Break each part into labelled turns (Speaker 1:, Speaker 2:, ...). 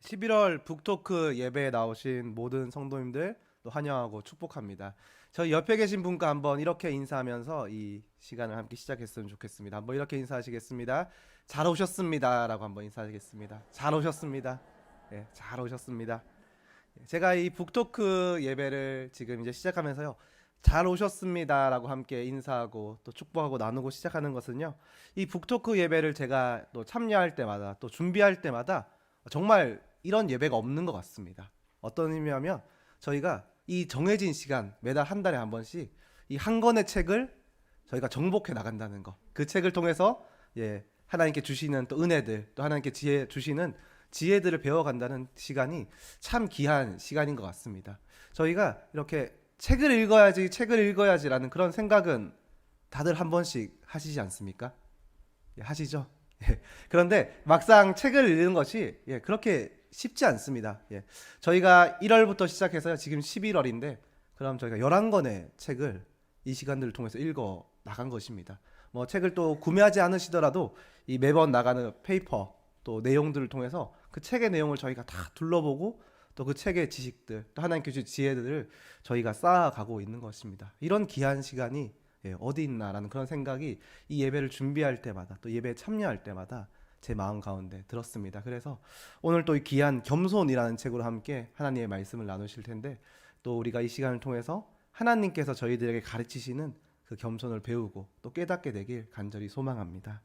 Speaker 1: 11월 북토크 예배에 나오신 모든 성도님들 또 환영하고 축복합니다. 저희 옆에 계신 분과 한번 이렇게 인사하면서 이 시간을 함께 시작했으면 좋겠습니다. 한번 이렇게 인사하시겠습니다. 잘 오셨습니다라고 한번 인사하시겠습니다. 잘 오셨습니다. 예, 잘 오셨습니다. 제가 이 북토크 예배를 지금 이제 시작하면서요. 잘 오셨습니다라고 함께 인사하고 또 축복하고 나누고 시작하는 것은요. 이 북토크 예배를 제가 또 참여할 때마다 또 준비할 때마다 정말 이런 예배가 없는 것 같습니다. 어떤 의미냐면 저희가 이 정해진 시간 매달 한 달에 한 번씩 이 한 권의 책을 저희가 정복해 나간다는 거. 그 책을 통해서 하나님께 주시는 또 은혜들, 또 하나님께 지혜 주시는 지혜들을 배워간다는 시간이 참 귀한 시간인 것 같습니다. 저희가 이렇게 책을 읽어야지라는 그런 생각은 다들 한 번씩 하시지 않습니까? 예, 하시죠? 예. 그런데 막상 책을 읽는 것이 그렇게 쉽지 않습니다. 예. 저희가 1월부터 시작해서 지금 11월인데 그럼 저희가 11권의 책을 이 시간들을 통해서 읽어 나간 것입니다. 뭐 책을 또 구매하지 않으시더라도 이 매번 나가는 페이퍼 또 내용들을 통해서 그 책의 내용을 저희가 다 둘러보고 또 그 책의 지식들 또 하나님께 주신 지혜들을 저희가 쌓아가고 있는 것입니다. 이런 귀한 시간이 어디 있나라는 그런 생각이 이 예배를 준비할 때마다 또 예배에 참여할 때마다 제 마음 가운데 들었습니다. 그래서 오늘 또 이 귀한 겸손이라는 책으로 함께 하나님의 말씀을 나누실 텐데 또 우리가 이 시간을 통해서 하나님께서 저희들에게 가르치시는 그 겸손을 배우고 또 깨닫게 되길 간절히 소망합니다.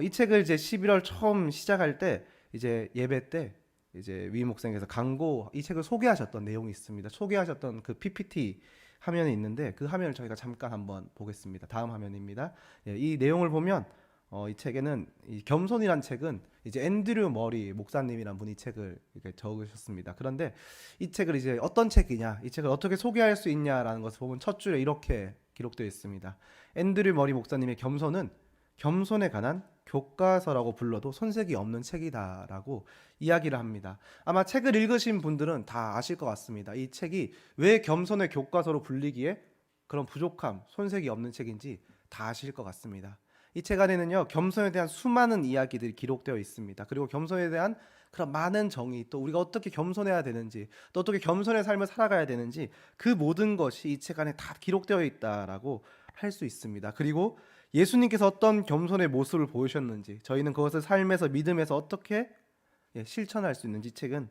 Speaker 1: 이 책을 이제 11월 처음 시작할 때 이제 예배 때 이제 위 목사님께서 강고 이 책을 소개하셨던 내용이 있습니다. 소개하셨던 그 PPT 화면이 있는데 그 화면을 저희가 잠깐 한번 보겠습니다. 다음 화면입니다. 이 내용을 보면 이 책에는 이 겸손이란 책은 이제 앤드류 머리 목사님이란 분이 책을 이렇게 적으셨습니다. 그런데 이 책을 이제 어떤 책이냐, 이 책을 어떻게 소개할 수 있냐라는 것을 보면 첫 줄에 이렇게 기록되어 있습니다. 앤드류 머리 목사님의 겸손은 겸손에 관한 교과서라고 불러도 손색이 없는 책이다라고 이야기를 합니다. 아마 책을 읽으신 분들은 다 아실 것 같습니다. 이 책이 왜 겸손의 교과서로 불리기에 그런 부족함, 손색이 없는 책인지 다 아실 것 같습니다. 이 책 안에는요, 겸손에 대한 수많은 이야기들이 기록되어 있습니다. 그리고 겸손에 대한 그런 많은 정의, 또 우리가 어떻게 겸손해야 되는지, 또 어떻게 겸손의 삶을 살아가야 되는지 그 모든 것이 이 책 안에 다 기록되어 있다라고 할 수 있습니다. 그리고 예수님께서 어떤 겸손의 모습을 보이셨는지, 저희는 그것을 삶에서 믿음에서 어떻게 실천할 수 있는지 책은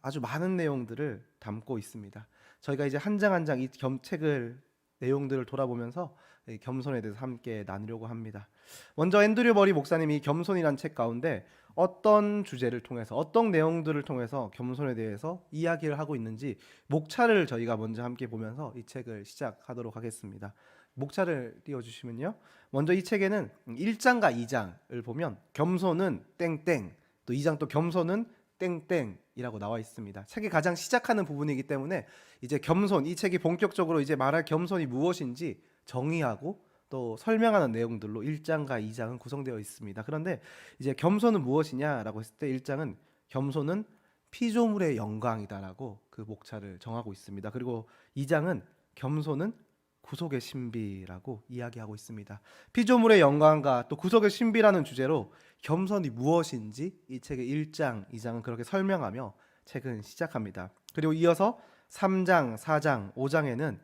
Speaker 1: 아주 많은 내용들을 담고 있습니다. 저희가 이제 한 장 한 장 이 책을 내용들을 돌아보면서 겸손에 대해서 함께 나누려고 합니다. 먼저 앤드류 머리 목사님이 겸손이란 책 가운데 어떤 주제를 통해서 어떤 내용들을 통해서 겸손에 대해서 이야기를 하고 있는지 목차를 저희가 먼저 함께 보면서 이 책을 시작하도록 하겠습니다. 목차를 띄워주시면요. 먼저 이 책에는 1장과 2장을 보면 겸손은 땡땡, 또 2장 또 겸손은 땡땡이라고 나와 있습니다. 책이 가장 시작하는 부분이기 때문에 이제 겸손, 이 책이 본격적으로 이제 말할 겸손이 무엇인지 정의하고 또 설명하는 내용들로 1장과 2장은 구성되어 있습니다. 그런데 이제 겸손은 무엇이냐라고 했을 때 1장은 겸손은 피조물의 영광이다라고 그 목차를 정하고 있습니다. 그리고 2장은 겸손은 구속의 신비라고 이야기하고 있습니다. 피조물의 영광과 또 구속의 신비라는 주제로 겸손이 무엇인지 이 책의 1장, 2장은 그렇게 설명하며 책은 시작합니다. 그리고 이어서 3장, 4장, 5장에는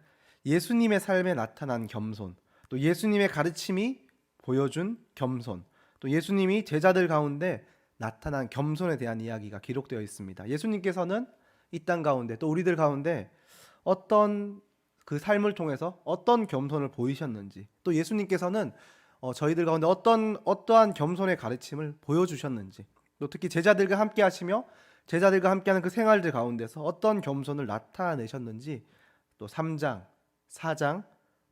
Speaker 1: 예수님의 삶에 나타난 겸손, 또 예수님의 가르침이 보여준 겸손, 또 예수님이 제자들 가운데 나타난 겸손에 대한 이야기가 기록되어 있습니다. 예수님께서는 이 땅 가운데 또 우리들 가운데 어떤 그 삶을 통해서 어떤 겸손을 보이셨는지, 또 예수님께서는 저희들 가운데 어떠한 겸손의 가르침을 보여주셨는지, 또 특히 제자들과 함께 하시며 제자들과 함께하는 그 생활들 가운데서 어떤 겸손을 나타내셨는지 또 3장, 4장,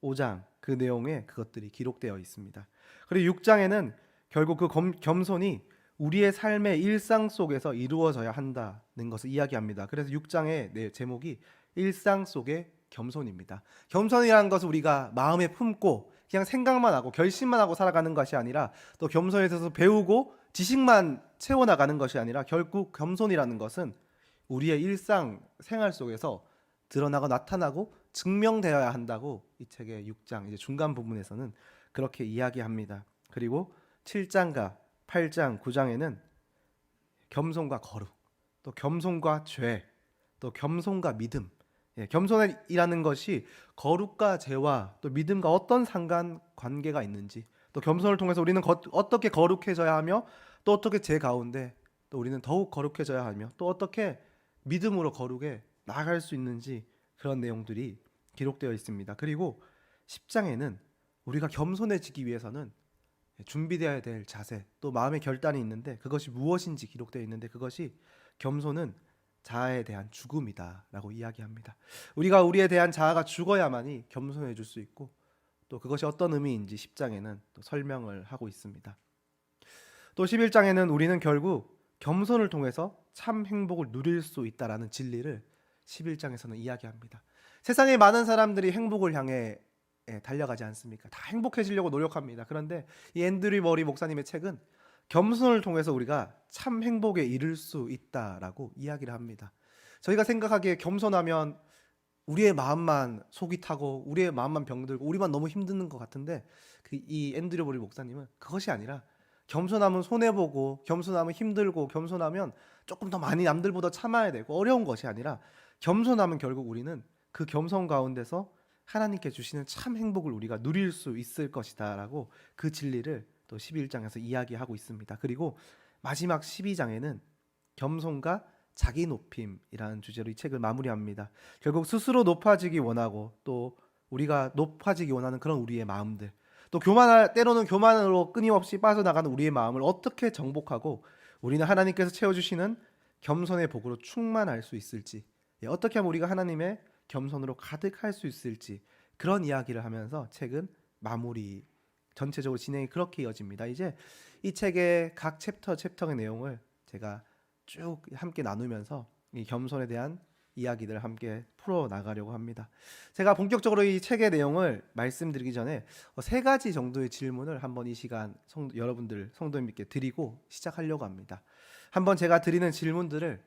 Speaker 1: 5장 그 내용에 그것들이 기록되어 있습니다. 그리고 6장에는 결국 그 겸손이 우리의 삶의 일상 속에서 이루어져야 한다는 것을 이야기합니다. 그래서 6장의 제목이 일상 속의 겸손입니다. 겸손이라는 것은 우리가 마음에 품고 그냥 생각만 하고 결심만 하고 살아가는 것이 아니라 또 겸손에 대해서 배우고 지식만 채워나가는 것이 아니라 결국 겸손이라는 것은 우리의 일상 생활 속에서 드러나고 나타나고 증명되어야 한다고 이 책의 6장 이제 중간 부분에서는 그렇게 이야기합니다. 그리고 7장과 8장, 9장에는 겸손과 거룩, 또 겸손과 죄, 또 겸손과 믿음. 겸손이라는 것이 거룩과 죄와 또 믿음과 어떤 상관 관계가 있는지, 또 겸손을 통해서 우리는 어떻게 거룩해져야 하며, 또 어떻게 죄 가운데 또 우리는 더욱 거룩해져야 하며, 또 어떻게 믿음으로 거룩에 나아갈 수 있는지, 그런 내용들이 기록되어 있습니다. 그리고 10장에는 우리가 겸손해지기 위해서는 준비되어야 될 자세, 또 마음의 결단이 있는데, 그것이 무엇인지 기록되어 있는데, 그것이 겸손은 자아에 대한 죽음이다라고 이야기합니다. 우리가 우리에 대한 자아가 죽어야만이 겸손해질 수 있고, 또 그것이 어떤 의미인지 10장에는 또 설명을 하고 있습니다. 또 11장에는 우리는 결국 겸손을 통해서 참 행복을 누릴 수 있다라는 진리를 11장에서는 이야기합니다. 세상에 많은 사람들이 행복을 향해 달려가지 않습니까? 다 행복해지려고 노력합니다. 그런데 이 앤드류 머리 목사님의 책은 겸손을 통해서 우리가 참 행복에 이를 수 있다라고 이야기를 합니다. 저희가 생각하기에 겸손하면 우리의 마음만 속이 타고 우리의 마음만 병들고 우리만 너무 힘드는 것 같은데, 이 앤드류 머리 목사님은 그것이 아니라 겸손하면 손해보고, 겸손하면 힘들고, 겸손하면 조금 더 많이 남들보다 참아야 되고 어려운 것이 아니라, 겸손하면 결국 우리는 그 겸손 가운데서 하나님께 주시는 참 행복을 우리가 누릴 수 있을 것이다 라고 그 진리를 또 11장에서 이야기하고 있습니다. 그리고 마지막 12장에는 겸손과 자기 높임이라는 주제로 이 책을 마무리합니다. 결국 스스로 높아지기 원하고, 또 우리가 높아지기 원하는 그런 우리의 마음들, 또 때로는 교만으로 끊임없이 빠져나가는 우리의 마음을 어떻게 정복하고 우리는 하나님께서 채워주시는 겸손의 복으로 충만할 수 있을지, 어떻게 하면 우리가 하나님의 겸손으로 가득할 수 있을지, 그런 이야기를 하면서 책은 마무리, 전체적으로 진행이 그렇게 이어집니다. 이제 이 책의 각 챕터의 내용을 제가 쭉 함께 나누면서 이 겸손에 대한 이야기들을 함께 풀어 나가려고 합니다. 제가 본격적으로 이 책의 내용을 말씀드리기 전에 3가지 정도의 질문을 한번 이 시간 여러분들 성도님께 드리고 시작하려고 합니다. 한번 제가 드리는 질문들을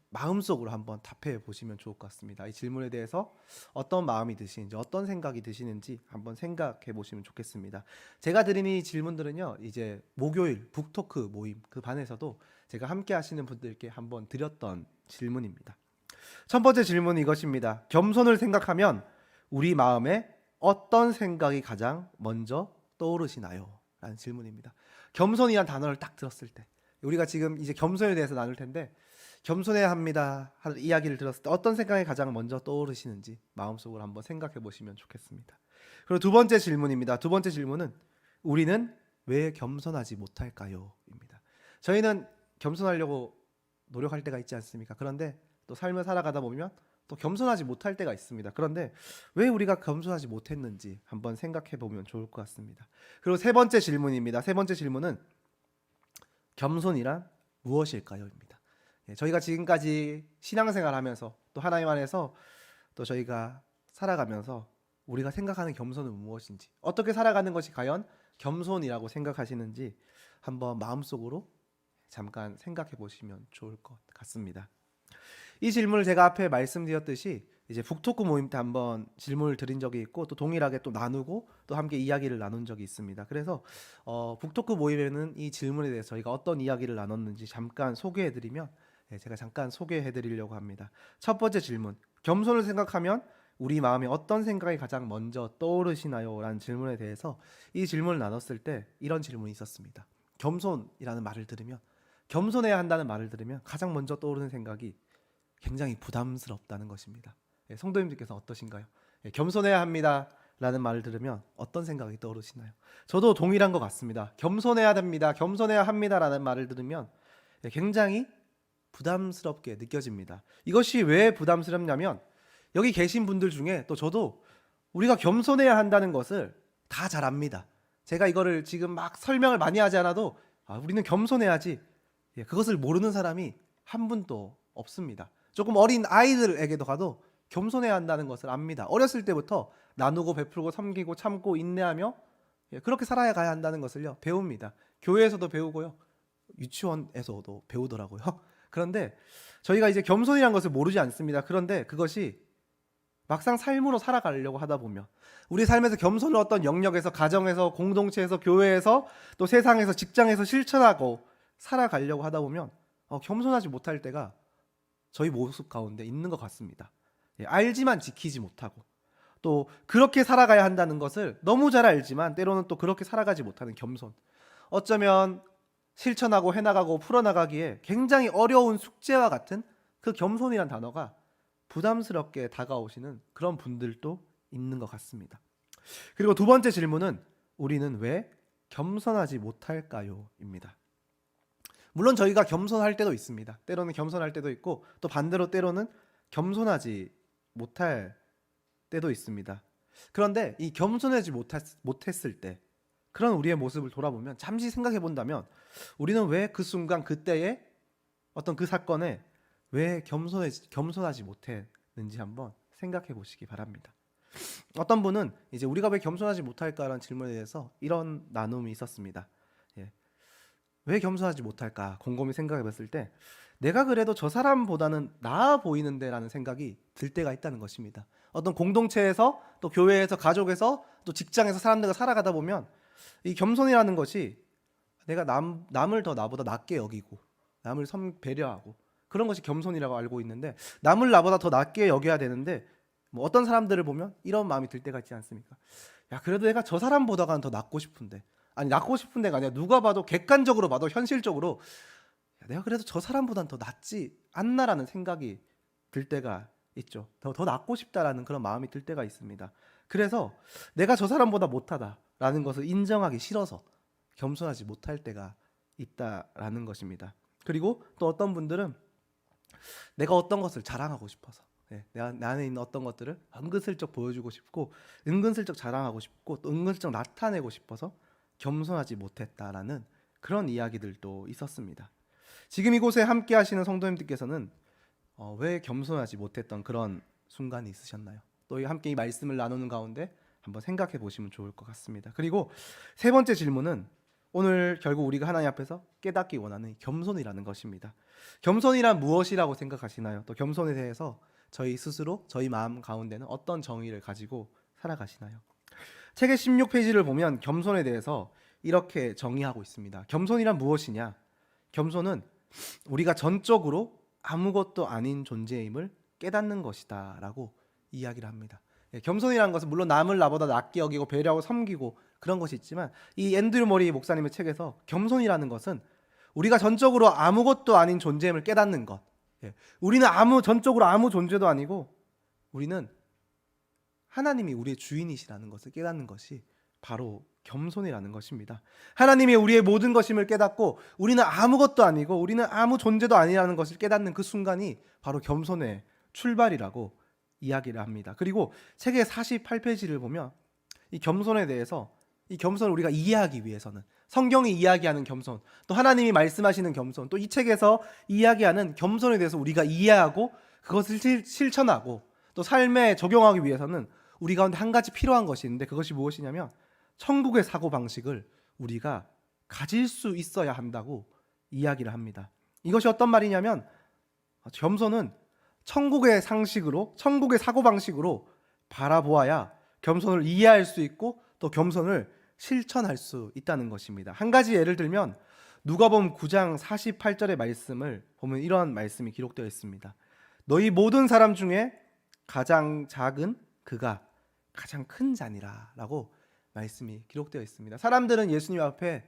Speaker 1: 마음속으로 한번 답해 보시면 좋을 것 같습니다. 이 질문에 대해서 어떤 마음이 드시는지, 어떤 생각이 드시는지 한번 생각해 보시면 좋겠습니다. 제가 드린 이 질문들은요, 이제 목요일 북토크 모임 그 반에서도 제가 함께 하시는 분들께 한번 드렸던 질문입니다. 첫 번째 질문은 이것입니다. 겸손을 생각하면 우리 마음에 어떤 생각이 가장 먼저 떠오르시나요? 라는 질문입니다. 겸손이란 단어를 딱 들었을 때, 우리가 지금 이제 겸손에 대해서 나눌 텐데, 겸손해야 합니다 하는 이야기를 들었을 때 어떤 생각이 가장 먼저 떠오르시는지 마음속으로 한번 생각해 보시면 좋겠습니다. 그리고 두 번째 질문입니다. 두 번째 질문은 우리는 왜 겸손하지 못할까요? 입니다. 저희는 겸손하려고 노력할 때가 있지 않습니까? 그런데 또 삶을 살아가다 보면 또 겸손하지 못할 때가 있습니다. 그런데 왜 우리가 겸손하지 못했는지 한번 생각해 보면 좋을 것 같습니다. 그리고 세 번째 질문입니다. 세 번째 질문은 겸손이란 무엇일까요? 입니다. 저희가 지금까지 신앙생활하면서 또 하나님 안에서 또 저희가 살아가면서 우리가 생각하는 겸손은 무엇인지, 어떻게 살아가는 것이 과연 겸손이라고 생각하시는지 한번 마음속으로 잠깐 생각해 보시면 좋을 것 같습니다. 이 질문을 제가 앞에 말씀드렸듯이 이제 북토크 모임 때 한번 질문을 드린 적이 있고, 또 동일하게 또 나누고 또 함께 이야기를 나눈 적이 있습니다. 그래서 북토크 모임에는 이 질문에 대해서 저희가 어떤 이야기를 나눴는지 잠깐 소개해드리면, 제가 잠깐 소개해드리려고 합니다. 첫 번째 질문, 겸손을 생각하면 우리 마음에 어떤 생각이 가장 먼저 떠오르시나요? 라는 질문에 대해서 이 질문을 나눴을 때 이런 질문이 있었습니다. 겸손이라는 말을 들으면, 겸손해야 한다는 말을 들으면 가장 먼저 떠오르는 생각이 굉장히 부담스럽다는 것입니다. 성도님들께서 어떠신가요? 겸손해야 합니다 라는 말을 들으면 어떤 생각이 떠오르시나요? 저도 동일한 것 같습니다. 겸손해야 됩니다, 겸손해야 합니다 라는 말을 들으면 굉장히 부담스럽게 느껴집니다. 이것이 왜 부담스럽냐면, 여기 계신 분들 중에 또 저도 우리가 겸손해야 한다는 것을 다 잘 압니다. 제가 이거를 지금 막 설명을 많이 하지 않아도 우리는 겸손해야지, 그것을 모르는 사람이 한 분도 없습니다. 조금 어린 아이들에게도 가도 겸손해야 한다는 것을 압니다. 어렸을 때부터 나누고 베풀고 섬기고 참고 인내하며 그렇게 살아야 가야 한다는 것을요 배웁니다. 교회에서도 배우고요, 유치원에서도 배우더라고요. 그런데 저희가 이제 겸손이라는 것을 모르지 않습니다. 그런데 그것이 막상 삶으로 살아가려고 하다 보면, 우리 삶에서 겸손을 어떤 영역에서, 가정에서, 공동체에서, 교회에서, 또 세상에서, 직장에서 실천하고 살아가려고 하다 보면 겸손하지 못할 때가 저희 모습 가운데 있는 것 같습니다. 알지만 지키지 못하고 또 그렇게 살아가야 한다는 것을 너무 잘 알지만 때로는 또 그렇게 살아가지 못하는 겸손. 어쩌면 실천하고 해나가고 풀어나가기에 굉장히 어려운 숙제와 같은 그 겸손이란 단어가 부담스럽게 다가오시는 그런 분들도 있는 것 같습니다. 그리고 두 번째 질문은 우리는 왜 겸손하지 못할까요? 입니다. 물론 저희가 겸손할 때도 있습니다. 때로는 겸손할 때도 있고 또 반대로 때로는 겸손하지 못할 때도 있습니다. 그런데 이 겸손하지 못했을 때 그런 우리의 모습을 돌아보면 잠시 생각해 본다면 우리는 왜 그 순간 그때의 어떤 그 사건에 왜 겸손하지 못했는지 한번 생각해 보시기 바랍니다. 어떤 분은 이제 우리가 왜 겸손하지 못할까라는 질문에 대해서 이런 나눔이 있었습니다. 왜 겸손하지 못할까 곰곰이 생각해 봤을 때 내가 그래도 저 사람보다는 나아 보이는데라는 생각이 들 때가 있다는 것입니다. 어떤 공동체에서 또 교회에서 가족에서 또 직장에서 사람들과 살아가다 보면 이 겸손이라는 것이 내가 남을 더 나보다 낮게 여기고 남을 배려하고 그런 것이 겸손이라고 알고 있는데 남을 나보다 더 낮게 여겨야 되는데 뭐 어떤 사람들을 보면 이런 마음이 들 때가 있지 않습니까? 야 그래도 내가 저 사람보다는 더 낫고 싶은데 아니 낫고 싶은 데가 아니라 누가 봐도 객관적으로 봐도 현실적으로 야, 내가 그래도 저 사람보다는 더 낫지 않나라는 생각이 들 때가 있죠. 더 낫고 싶다라는 그런 마음이 들 때가 있습니다. 그래서 내가 저 사람보다 못하다라는 것을 인정하기 싫어서 겸손하지 못할 때가 있다라는 것입니다. 그리고 또 어떤 분들은 내가 어떤 것을 자랑하고 싶어서 내 안에 있는 어떤 것들을 은근슬쩍 보여주고 싶고 은근슬쩍 자랑하고 싶고 또 은근슬쩍 나타내고 싶어서 겸손하지 못했다라는 그런 이야기들도 있었습니다. 지금 이곳에 함께 하시는 성도님들께서는 왜 겸손하지 못했던 그런 순간이 있으셨나요? 또 함께 이 말씀을 나누는 가운데 한번 생각해 보시면 좋을 것 같습니다. 그리고 세 번째 질문은 오늘 결국 우리가 하나님 앞에서 깨닫기 원하는 겸손이라는 것입니다. 겸손이란 무엇이라고 생각하시나요? 또 겸손에 대해서 저희 스스로 저희 마음 가운데는 어떤 정의를 가지고 살아가시나요? 책의 16페이지를 보면 겸손에 대해서 이렇게 정의하고 있습니다. 겸손이란 무엇이냐? 겸손은 우리가 전적으로 아무것도 아닌 존재임을 깨닫는 것이다 라고 이야기를 합니다. 겸손이라는 것은 물론 남을 나보다 낮게 여기고 배려하고 섬기고 그런 것이 있지만 이 앤드류 머리 목사님의 책에서 겸손이라는 것은 우리가 전적으로 아무것도 아닌 존재임을 깨닫는 것. 우리는 전적으로 아무 존재도 아니고 우리는 하나님이 우리의 주인이시라는 것을 깨닫는 것이 바로 겸손이라는 것입니다. 하나님이 우리의 모든 것임을 깨닫고 우리는 아무것도 아니고 우리는 아무 존재도 아니라는 것을 깨닫는 그 순간이 바로 겸손의 출발이라고 이야기를 합니다. 그리고 책의 48페이지를 보면 이 겸손에 대해서 이 겸손을 우리가 이해하기 위해서는 성경이 이야기하는 겸손, 또 하나님이 말씀하시는 겸손, 또 이 책에서 이야기하는 겸손에 대해서 우리가 이해하고 그것을 실천하고 또 삶에 적용하기 위해서는 우리 가운데 한 가지 필요한 것이 있는데 그것이 무엇이냐면 천국의 사고방식을 우리가 가질 수 있어야 한다고 이야기를 합니다. 이것이 어떤 말이냐면 겸손은 천국의 상식으로 천국의 사고방식으로 바라보아야 겸손을 이해할 수 있고 또 겸손을 실천할 수 있다는 것입니다. 한 가지 예를 들면 누가복음 9장 48절의 말씀을 보면 이런 말씀이 기록되어 있습니다. 너희 모든 사람 중에 가장 작은 그가 가장 큰 자니라 라고 말씀이 기록되어 있습니다. 사람들은 예수님 앞에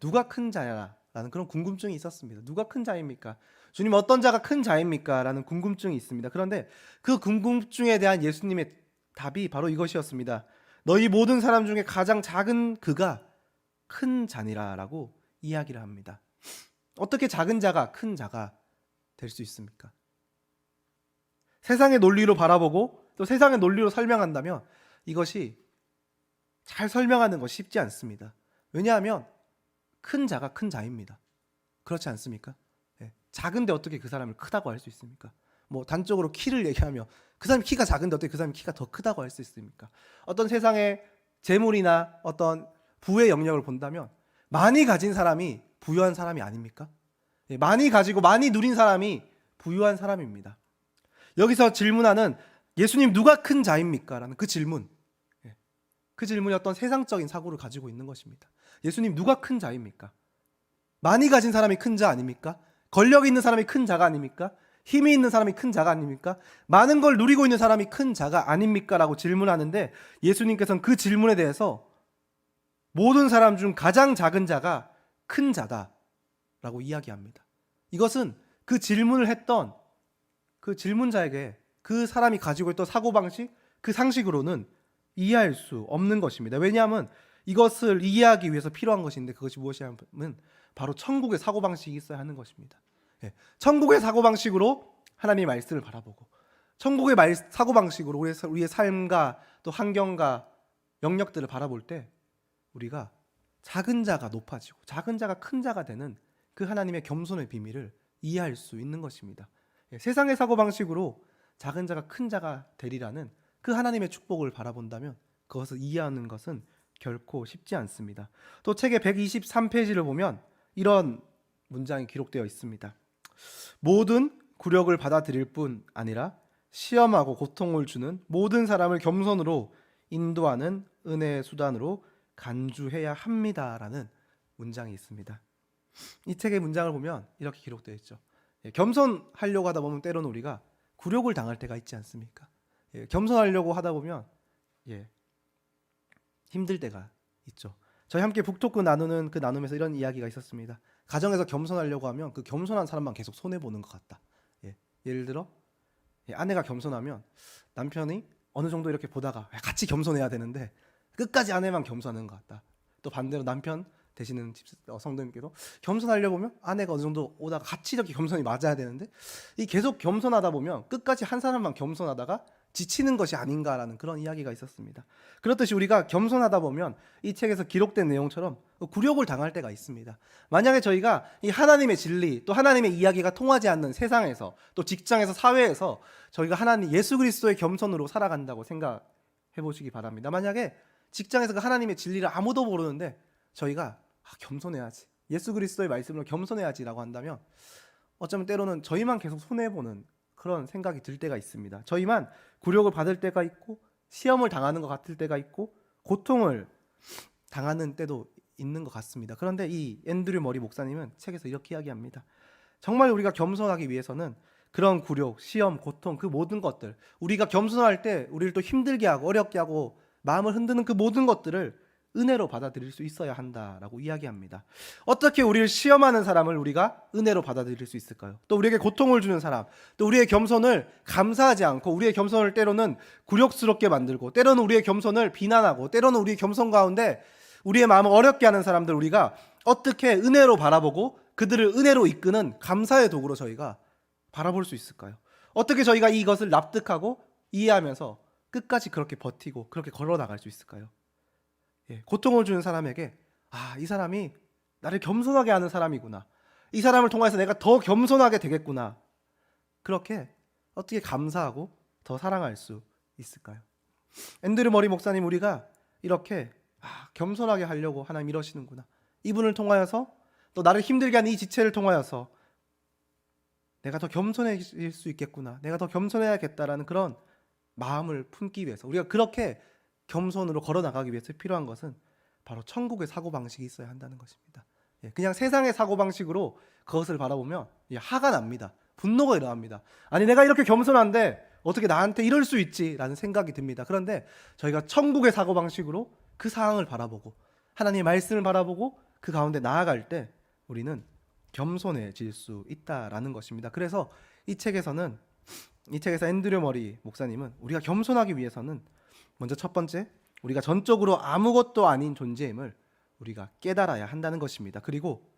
Speaker 1: 누가 큰 자냐라는 그런 궁금증이 있었습니다. 누가 큰 자입니까? 주님 어떤 자가 큰 자입니까? 라는 궁금증이 있습니다. 그런데 그 궁금증에 대한 예수님의 답이 바로 이것이었습니다. 너희 모든 사람 중에 가장 작은 그가 큰 자니라 라고 이야기를 합니다. 어떻게 작은 자가 큰 자가 될 수 있습니까? 세상의 논리로 바라보고 또 세상의 논리로 설명한다면 이것이 잘 설명하는 것이 쉽지 않습니다. 왜냐하면 큰 자가 큰 자입니다. 그렇지 않습니까? 작은데 어떻게 그 사람을 크다고 할 수 있습니까? 뭐 단적으로 키를 얘기하며 그 사람이 키가 작은데 어떻게 그 사람이 키가 더 크다고 할 수 있습니까? 어떤 세상의 재물이나 어떤 부의 영역을 본다면 많이 가진 사람이 부유한 사람이 아닙니까? 많이 가지고 많이 누린 사람이 부유한 사람입니다. 여기서 질문하는 예수님 누가 큰 자입니까? 라는 그 질문, 그 질문이 어떤 세상적인 사고를 가지고 있는 것입니다. 예수님 누가 큰 자입니까? 많이 가진 사람이 큰 자 아닙니까? 권력 있는 사람이 큰 자가 아닙니까? 힘이 있는 사람이 큰 자가 아닙니까? 많은 걸 누리고 있는 사람이 큰 자가 아닙니까? 라고 질문하는데 예수님께서는 그 질문에 대해서 모든 사람 중 가장 작은 자가 큰 자다라고 이야기합니다. 이것은 그 질문을 했던 그 질문자에게 그 사람이 가지고 있던 사고방식, 그 상식으로는 이해할 수 없는 것입니다. 왜냐하면 이것을 이해하기 위해서 필요한 것인데 그것이 무엇이냐면 바로 천국의 사고방식이 있어야 하는 것입니다. 예, 천국의 사고방식으로 하나님의 말씀을 바라보고 천국의 사고방식으로 우리의 삶과 또 환경과 영역들을 바라볼 때 우리가 작은 자가 높아지고 작은 자가 큰 자가 되는 그 하나님의 겸손의 비밀을 이해할 수 있는 것입니다. 예, 세상의 사고방식으로 작은 자가 큰 자가 되리라는 그 하나님의 축복을 바라본다면 그것을 이해하는 것은 결코 쉽지 않습니다. 또 책의 123페이지를 보면 이런 문장이 기록되어 있습니다. 모든 굴욕을 받아들일 뿐 아니라 시험하고 고통을 주는 모든 사람을 겸손으로 인도하는 은혜의 수단으로 간주해야 합니다라는 문장이 있습니다. 이 책의 문장을 보면 이렇게 기록되어 있죠. 겸손하려고 하다 보면 때로는 우리가 굴욕을 당할 때가 있지 않습니까? 겸손하려고 하다 보면 힘들 때가 있죠. 저희 함께 북토크 나누는 그 나눔에서 이런 이야기가 있었습니다. 가정에서 겸손하려고 하면 그 겸손한 사람만 계속 손해보는 것 같다. 예를 들어 아내가 겸손하면 남편이 어느 정도 이렇게 보다가 같이 겸손해야 되는데 끝까지 아내만 겸손하는 것 같다. 또 반대로 남편 되시는 성도님께도 겸손하려고 보면 아내가 어느 정도 오다가 같이 이렇게 겸손이 맞아야 되는데 이 계속 겸손하다 보면 끝까지 한 사람만 겸손하다가 지치는 것이 아닌가라는 그런 이야기가 있었습니다. 그렇듯이 우리가 겸손하다 보면 이 책에서 기록된 내용처럼 굴욕을 당할 때가 있습니다. 만약에 저희가 이 하나님의 진리 또 하나님의 이야기가 통하지 않는 세상에서 또 직장에서 사회에서 저희가 하나님 예수 그리스도의 겸손으로 살아간다고 생각해 보시기 바랍니다. 만약에 직장에서 그 하나님의 진리를 아무도 모르는데 저희가 겸손해야지 예수 그리스도의 말씀으로 겸손해야지라고 한다면 어쩌면 때로는 저희만 계속 손해보는 그런 생각이 들 때가 있습니다. 저희만 굴욕을 받을 때가 있고 시험을 당하는 것 같을 때가 있고 고통을 당하는 때도 있는 것 같습니다. 그런데 이 앤드류 머리 목사님은 책에서 이렇게 이야기합니다. 정말 우리가 겸손하기 위해서는 그런 굴욕, 시험, 고통 그 모든 것들 우리가 겸손할 때 우리를 또 힘들게 하고 어렵게 하고 마음을 흔드는 그 모든 것들을 은혜로 받아들일 수 있어야 한다라고 이야기합니다. 어떻게 우리를 시험하는 사람을 우리가 은혜로 받아들일 수 있을까요? 또 우리에게 고통을 주는 사람, 또 우리의 겸손을 감사하지 않고 우리의 겸손을 때로는 굴욕스럽게 만들고 때로는 우리의 겸손을 비난하고 때로는 우리의 겸손 가운데 우리의 마음을 어렵게 하는 사람들 우리가 어떻게 은혜로 바라보고 그들을 은혜로 이끄는 감사의 도구로 저희가 바라볼 수 있을까요? 어떻게 저희가 이것을 납득하고 이해하면서 끝까지 그렇게 버티고 그렇게 걸어 나갈 수 있을까요? 고통을 주는 사람에게 이 사람이 나를 겸손하게 하는 사람이구나. 이 사람을 통해서 내가 더 겸손하게 되겠구나. 그렇게 어떻게 감사하고 더 사랑할 수 있을까요? 앤드류 머리 목사님 우리가 이렇게 겸손하게 하려고 하나님 이러시는구나. 이분을 통하여서 또 나를 힘들게 하는 이 지체를 통하여서 내가 더 겸손해질 수 있겠구나. 내가 더 겸손해야겠다라는 그런 마음을 품기 위해서 우리가 그렇게 겸손으로 걸어나가기 위해서 필요한 것은 바로 천국의 사고방식이 있어야 한다는 것입니다. 그냥 세상의 사고방식으로 그것을 바라보면 화가 납니다. 분노가 일어납니다. 아니 내가 이렇게 겸손한데 어떻게 나한테 이럴 수 있지? 라는 생각이 듭니다. 그런데 저희가 천국의 사고방식으로 그 상황을 바라보고 하나님의 말씀을 바라보고 그 가운데 나아갈 때 우리는 겸손해질 수 있다라는 것입니다. 그래서 이 책에서 앤드류 머리 목사님은 우리가 겸손하기 위해서는 먼저 첫 번째, 우리가 전적으로 아무것도 아닌 존재임을 우리가 깨달아야 한다는 것입니다. 그리고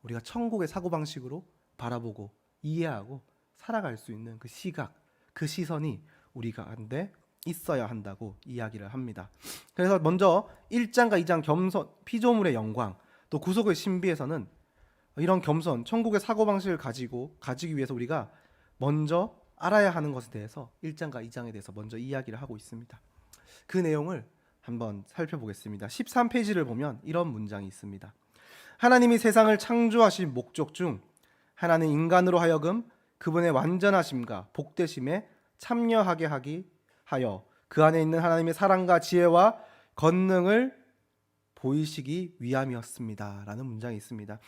Speaker 1: 우리가 천국의 사고방식으로 바라보고 이해하고 살아갈 수 있는 그 시각, 그 시선이 우리 가운데 있어야 한다고 이야기를 합니다. 그래서 먼저 1장과 2장 겸손, 피조물의 영광, 또 구속의 신비에서는 이런 겸손, 천국의 사고방식을 가지기 위해서 우리가 먼저 알아야 하는 것에 대해서 1장과 2장에 대해서 먼저 이야기를 하고 있습니다. 그 내용을 한번 살펴보겠습니다. 13페이지를 보면 이런 문장이 있습니다. 하나님이 세상을 창조하신 목적 중 하나는 인간으로 하여금 그분의 완전하심과 복되심에 참여하게 하기 하여 그 안에 있는 하나님의 사랑과 지혜와 권능을 보이시기 위함이었습니다 라는 문장이 있습니다.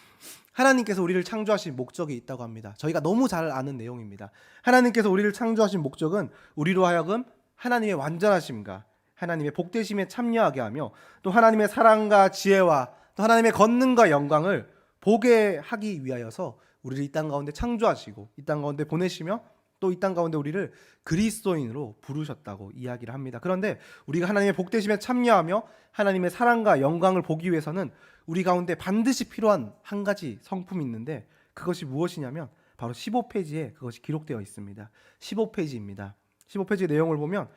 Speaker 1: 하나님께서 우리를 창조하신 목적이 있다고 합니다. 저희가 너무 잘 아는 내용입니다. 하나님께서 우리를 창조하신 목적은 우리로 하여금 하나님의 완전하심과 하나님의 복되심에 참여하게 하며 또 하나님의 사랑과 지혜와 또 하나님의 권능과 영광을 보게 하기 위하여서 우리를 이 땅 가운데 창조하시고 이 땅 가운데 보내시며 또 이 땅 가운데 우리를 그리스도인으로 부르셨다고 이야기를 합니다. 그런데 우리가 하나님의 복되심에 참여하며 하나님의 사랑과 영광을 보기 위해서는 우리 가운데 반드시 필요한 한 가지 성품이 있는데 그것이 무엇이냐면 바로 15페이지에 그것이 기록되어 있습니다. 15페이지입니다. 15페이지 내용을 보면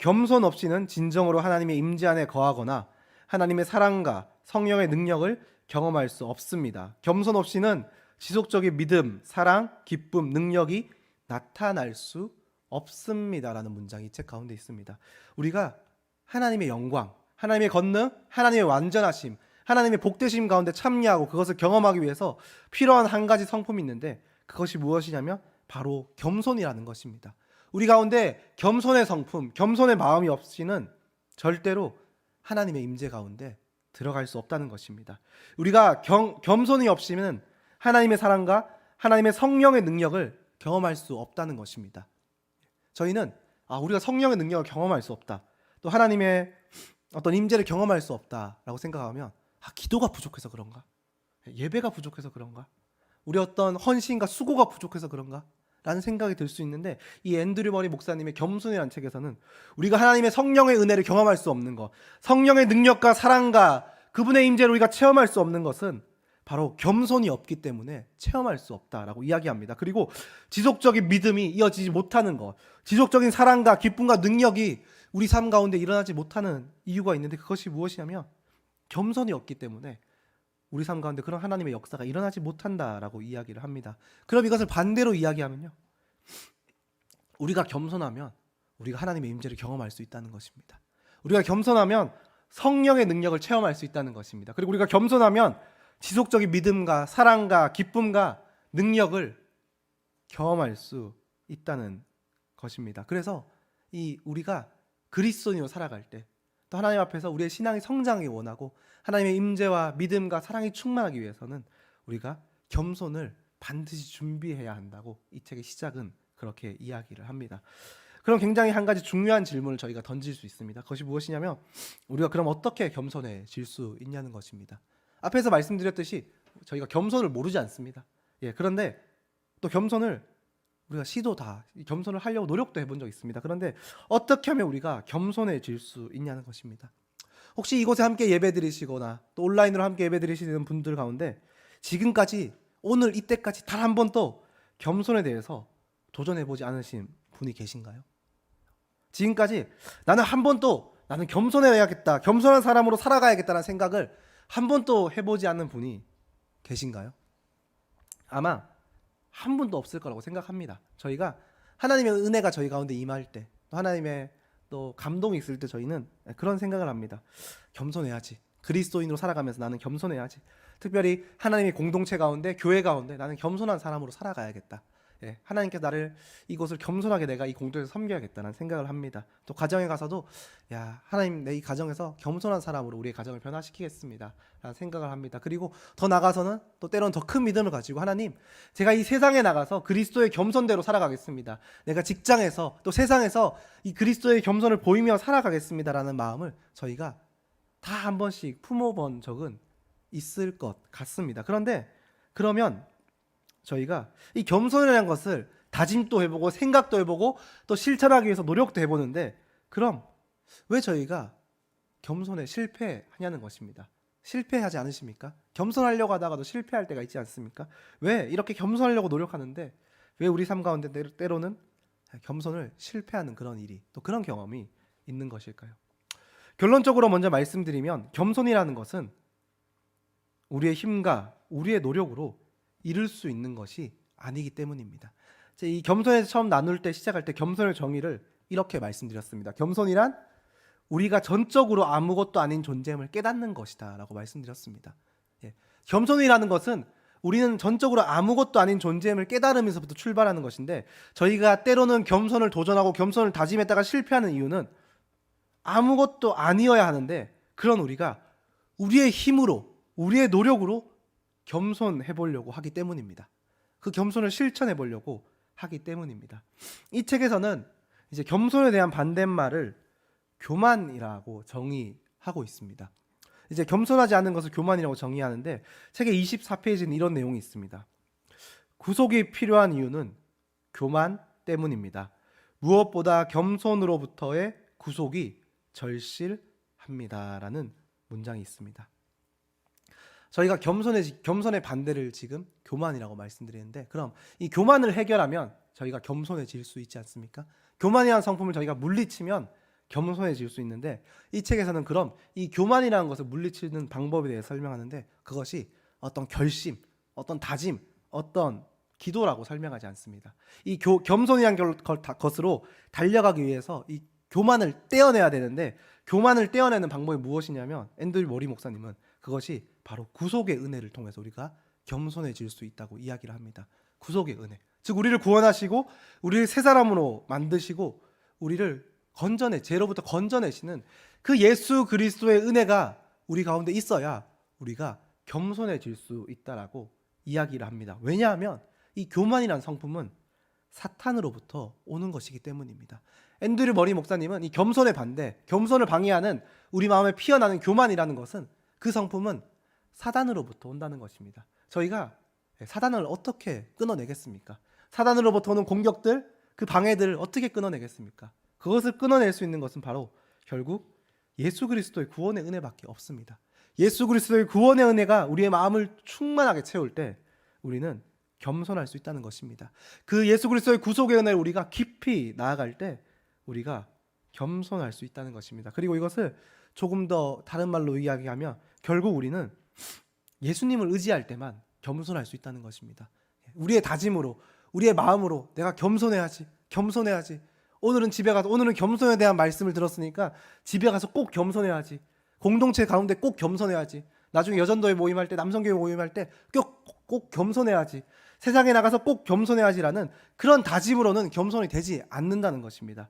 Speaker 1: 겸손 없이는 진정으로 하나님의 임재 안에 거하거나 하나님의 사랑과 성령의 능력을 경험할 수 없습니다. 겸손 없이는 지속적인 믿음, 사랑, 기쁨, 능력이 나타날 수 없습니다라는 문장이 이 책 가운데 있습니다. 우리가 하나님의 영광, 하나님의 권능, 하나님의 완전하심, 하나님의 복되심 가운데 참여하고 그것을 경험하기 위해서 필요한 한 가지 성품이 있는데 그것이 무엇이냐면 바로 겸손이라는 것입니다. 우리 가운데 겸손의 성품, 겸손의 마음이 없이는 절대로 하나님의 임재 가운데 들어갈 수 없다는 것입니다. 우리가 겸손이 없이는 하나님의 사랑과 하나님의 성령의 능력을 경험할 수 없다는 것입니다. 저희는 우리가 성령의 능력을 경험할 수 없다, 또 하나님의 어떤 임재를 경험할 수 없다라고 생각하면 기도가 부족해서 그런가? 예배가 부족해서 그런가? 우리 어떤 헌신과 수고가 부족해서 그런가? 라는 생각이 들 수 있는데 이 앤드류 머리 목사님의 겸손이라는 책에서는 우리가 하나님의 성령의 은혜를 경험할 수 없는 것, 성령의 능력과 사랑과 그분의 임재를 우리가 체험할 수 없는 것은 바로 겸손이 없기 때문에 체험할 수 없다라고 이야기합니다. 그리고 지속적인 믿음이 이어지지 못하는 것, 지속적인 사랑과 기쁨과 능력이 우리 삶 가운데 일어나지 못하는 이유가 있는데 그것이 무엇이냐면 겸손이 없기 때문에 우리 삶 가운데 그런 하나님의 역사가 일어나지 못한다라고 이야기를 합니다. 그럼 이것을 반대로 이야기하면요, 우리가 겸손하면 우리가 하나님의 임재를 경험할 수 있다는 것입니다. 우리가 겸손하면 성령의 능력을 체험할 수 있다는 것입니다. 그리고 우리가 겸손하면 지속적인 믿음과 사랑과 기쁨과 능력을 경험할 수 있다는 것입니다. 그래서 우리가 그리스도인으로 살아갈 때 또 하나님 앞에서 우리의 신앙이 성장하기 원하고 하나님의 임재와 믿음과 사랑이 충만하기 위해서는 우리가 겸손을 반드시 준비해야 한다고 이 책의 시작은 그렇게 이야기를 합니다. 그럼 굉장히 한 가지 중요한 질문을 저희가 던질 수 있습니다. 그것이 무엇이냐면 우리가 그럼 어떻게 겸손해질 수 있냐는 것입니다. 앞에서 말씀드렸듯이 저희가 겸손을 모르지 않습니다. 그런데 또 겸손을 우리가 겸손을 하려고 노력도 해본 적 있습니다. 그런데 어떻게 하면 우리가 겸손해질 수 있냐는 것입니다. 혹시 이곳에 함께 예배 드리시거나 또 온라인으로 함께 예배 드리시는 분들 가운데 지금까지 오늘 이때까지 단 한 번도 겸손에 대해서 도전해보지 않으신 분이 계신가요? 지금까지 나는 겸손해야겠다, 겸손한 사람으로 살아가야겠다는 생각을 한 번도 해보지 않는 분이 계신가요? 아마 한 분도 없을 거라고 생각합니다. 저희가 하나님의 은혜가 저희 가운데 임할 때, 또 하나님의 또 감동이 있을 때 저희는 그런 생각을 합니다. 겸손해야지. 그리스도인으로 살아가면서 나는 겸손해야지. 특별히 하나님의 공동체 가운데, 교회 가운데 나는 겸손한 사람으로 살아가야겠다. 하나님께서 나를 이곳을 겸손하게 내가 이 공동체에서 섬겨야겠다는 생각을 합니다. 또 가정에 가서도 하나님, 내 이 가정에서 겸손한 사람으로 우리의 가정을 변화시키겠습니다 라는 생각을 합니다. 그리고 더 나가서는 또 때로는 더 큰 믿음을 가지고 하나님, 제가 이 세상에 나가서 그리스도의 겸손대로 살아가겠습니다. 내가 직장에서 또 세상에서 이 그리스도의 겸손을 보이며 살아가겠습니다 라는 마음을 저희가 다 한 번씩 품어본 적은 있을 것 같습니다. 그러면 저희가 이 겸손이라는 것을 다짐도 해보고 생각도 해보고 또 실천하기 위해서 노력도 해보는데 그럼 왜 저희가 겸손에 실패하냐는 것입니다. 실패하지 않으십니까? 겸손하려고 하다가도 실패할 때가 있지 않습니까? 왜 이렇게 겸손하려고 노력하는데 왜 우리 삶 가운데 때로는 겸손을 실패하는 그런 일이, 또 그런 경험이 있는 것일까요? 결론적으로 먼저 말씀드리면 겸손이라는 것은 우리의 힘과 우리의 노력으로 이룰 수 있는 것이 아니기 때문입니다. 이 겸손에서 처음 나눌 때, 시작할 때 겸손의 정의를 이렇게 말씀드렸습니다. 겸손이란 우리가 전적으로 아무것도 아닌 존재임을 깨닫는 것이다 라고 말씀드렸습니다. 겸손이라는 것은 우리는 전적으로 아무것도 아닌 존재임을 깨달으면서부터 출발하는 것인데, 저희가 때로는 겸손을 도전하고 겸손을 다짐했다가 실패하는 이유는 아무것도 아니어야 하는데 그런 우리가 우리의 힘으로, 우리의 노력으로 겸손해 보려고 하기 때문입니다. 그 겸손을 실천해 보려고 하기 때문입니다. 이 책에서는 이제 겸손에 대한 반대말을 교만이라고 정의하고 있습니다. 이제 겸손하지 않은 것을 교만이라고 정의하는데 책의 24페이지는 이런 내용이 있습니다. 구속이 필요한 이유는 교만 때문입니다. 무엇보다 겸손으로부터의 구속이 절실합니다라는 문장이 있습니다. 저희가 겸손의 반대를 지금 교만이라고 말씀드리는데, 그럼 이 교만을 해결하면 저희가 겸손해질 수 있지 않습니까? 교만이라는 성품을 저희가 물리치면 겸손해질 수 있는데, 이 책에서는 그럼 이 교만이라는 것을 물리치는 방법에 대해 설명하는데, 그것이 어떤 결심, 어떤 다짐, 어떤 기도라고 설명하지 않습니다. 이 겸손이라는 것으로 달려가기 위해서 이 교만을 떼어내야 되는데, 교만을 떼어내는 방법이 무엇이냐면, 앤드류 모리 목사님은 그것이 바로 구속의 은혜를 통해서 우리가 겸손해질 수 있다고 이야기를 합니다. 구속의 은혜, 즉 우리를 구원하시고 우리를 새 사람으로 만드시고 우리를 죄로부터 건져내시는 그 예수 그리스도의 은혜가 우리 가운데 있어야 우리가 겸손해질 수 있다라고 이야기를 합니다. 왜냐하면 이 교만이라는 성품은 사탄으로부터 오는 것이기 때문입니다. 앤드류 머리 목사님은 이 겸손의 반대, 겸손을 방해하는 우리 마음에 피어나는 교만이라는 것은, 그 성품은 사단으로부터 온다는 것입니다. 저희가 사단을 어떻게 끊어내겠습니까? 사단으로부터 오는 공격들, 그 방해들을 어떻게 끊어내겠습니까? 그것을 끊어낼 수 있는 것은 바로 결국 예수 그리스도의 구원의 은혜밖에 없습니다. 예수 그리스도의 구원의 은혜가 우리의 마음을 충만하게 채울 때 우리는 겸손할 수 있다는 것입니다. 그 예수 그리스도의 구속의 은혜를 우리가 깊이 나아갈 때 우리가 겸손할 수 있다는 것입니다. 그리고 이것을 조금 더 다른 말로 이야기하면 결국 우리는 예수님을 의지할 때만 겸손할 수 있다는 것입니다. 우리의 다짐으로, 우리의 마음으로 내가 겸손해야지. 오늘은 겸손에 대한 말씀을 들었으니까 집에 가서 꼭 겸손해야지. 공동체 가운데 꼭 겸손해야지. 나중에 여전도회 모임할 때, 남성교회 모임할 때 꼭 겸손해야지. 세상에 나가서 꼭 겸손해야지라는 그런 다짐으로는 겸손이 되지 않는다는 것입니다.